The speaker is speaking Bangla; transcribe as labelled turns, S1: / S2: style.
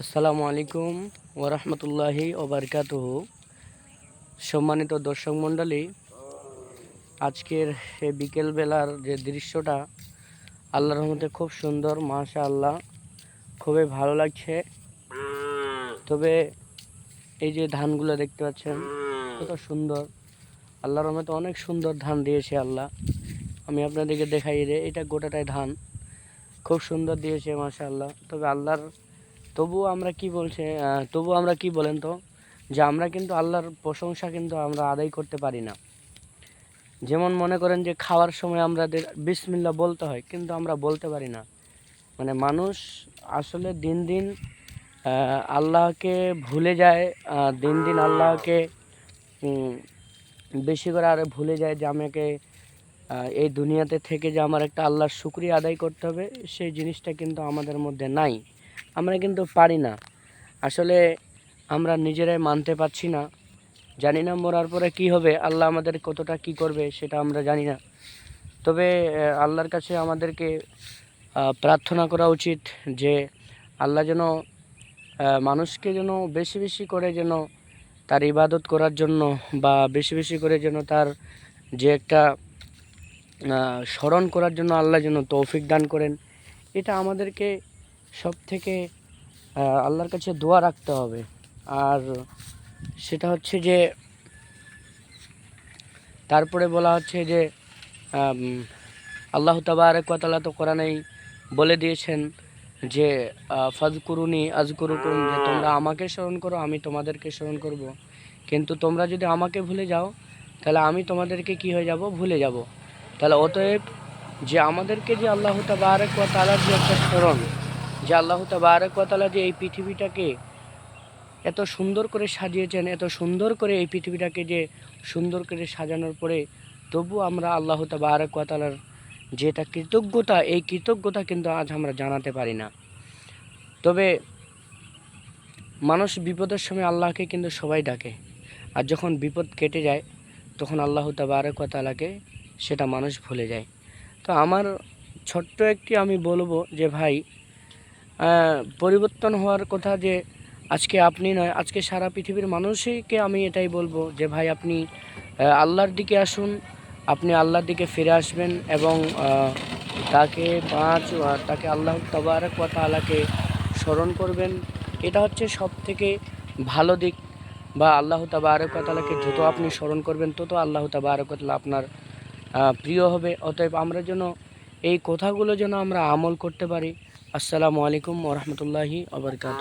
S1: আসসালামু আলাইকুম ওরহমতুল্লাহি ওবরকাতুহু। সম্মানিত দর্শক মণ্ডলী, আজকের এই বিকেলবেলার যে দৃশ্যটা আল্লাহর রহমতে খুব সুন্দর, মাশাআল্লাহ, খুবই ভালো লাগছে। তবে এই যে ধানগুলো দেখতে পাচ্ছেন কত সুন্দর, আল্লাহর রহমতে অনেক সুন্দর ধান দিয়েছে আল্লাহ। আমি আপনাদেরকে দেখাই রে, এটা গোটাটাই ধান, খুব সুন্দর দিয়েছে মাশাআল্লাহ। তবুও আমরা কি বলেন তো, যে আমরা কিন্তু আল্লাহর প্রশংসা কিন্তু আমরা আদায় করতে পারি না। যেমন মনে করেন যে খাওয়ার সময় আমাদের বিসমিল্লাহ বলতে হয়, কিন্তু আমরা বলতে পারি না। মানে মানুষ আসলে দিন দিন আল্লাহকে ভুলে যায়, দিন দিন আল্লাহকে বেশি করে আরে ভুলে যায় যে আমাকে এই দুনিয়াতে থেকে যে আমার একটা আল্লাহর শুকরিয়া আদায় করতে হবে, সেই জিনিসটা কিন্তু আমাদের মধ্যে নাই। আমরা কিন্তু পারি না। আসলে আমরা নিজেরাই মানতে পারছি না। জানি না মরার পরে কি হবে, আল্লাহ আমাদের কতটা কি করবে সেটা আমরা জানি না। তবে আল্লাহর কাছে আমাদেরকে প্রার্থনা করা উচিত যে আল্লাহ যেন মানুষকে যেন বেশি বেশি করে যেন তার ইবাদত করার জন্য, বা বেশি বেশি করে যেন তার যে একটা স্মরণ করার জন্য আল্লাহ যেন তৌফিক দান করেন। এটা আমাদেরকে সব থেকে আল্লাহর কাছে দোয়া রাখতে হবে। আর সেটা হচ্ছে যে তারপরে বলা হচ্ছে যে আল্লাহ তাবারক ওয়া তাআলা তো কোরআনেই বলে দিয়েছেন যে ফাযকুরুনি আযকুরুকুম, যে তোমরা আমাকে স্মরণ করো আমি তোমাদেরকে স্মরণ করব। কিন্তু তোমরা যদি আমাকে ভুলে যাও তাহলে আমি তোমাদেরকে কি হয়ে যাব, ভুলে যাব। তাহলে অতএব যে আমাদেরকে যে আল্লাহ তাবারক ওয়া তাআলার যে একটা স্মরণ, যে আল্লাহ তাবারক ওয়া তাআলা যে এই পৃথিবীটাকে এত সুন্দর করে সাজিয়েছেন, এত সুন্দর করে এই পৃথিবীটাকে যে সুন্দর করে সাজানোর পরে তবু আমরা আল্লাহ তাবারক ওয়া তাআলার যেটা কৃতজ্ঞতা, এই কৃতজ্ঞতা কিন্তু আজ আমরা জানাতে পারি না। তবে মানুষ বিপদের সময় আল্লাহকে কিন্তু সবাই ডাকে, আর যখন বিপদ কেটে যায় তখন আল্লাহ তাবারক ওয়া তাআলাকে সেটা মানুষ ভুলে যায়। তো আমার ছোট্ট একটি আমি বলবো যে ভাই, পরিবর্তন হওয়ার কথা যে আজকে আপনি নয়, আজকে সারা পৃথিবীর মানুষকে আমি এটাই বলবো যে ভাই আপনি আল্লাহর দিকে আসুন, আপনি আল্লাহর দিকে ফিরে আসবেন এবং তাকে আল্লাহ তাবারক ওয়া তাআলাকে স্মরণ করবেন। এটা হচ্ছে সব থেকে ভালো দিক। বা আল্লাহ তাবারক ওয়া তাআলাকে যত আপনি স্মরণ করবেন তত আল্লাহ তাবারক ওয়া তাআলা আপনার প্রিয় হবে। অতএব আমরা যেন এই কথাগুলো যেন আমরা আমল করতে পারি। আসসালামু আলাইকুম ওয়া রাহমাতুল্লাহি ওয়া বারাকাতুহু।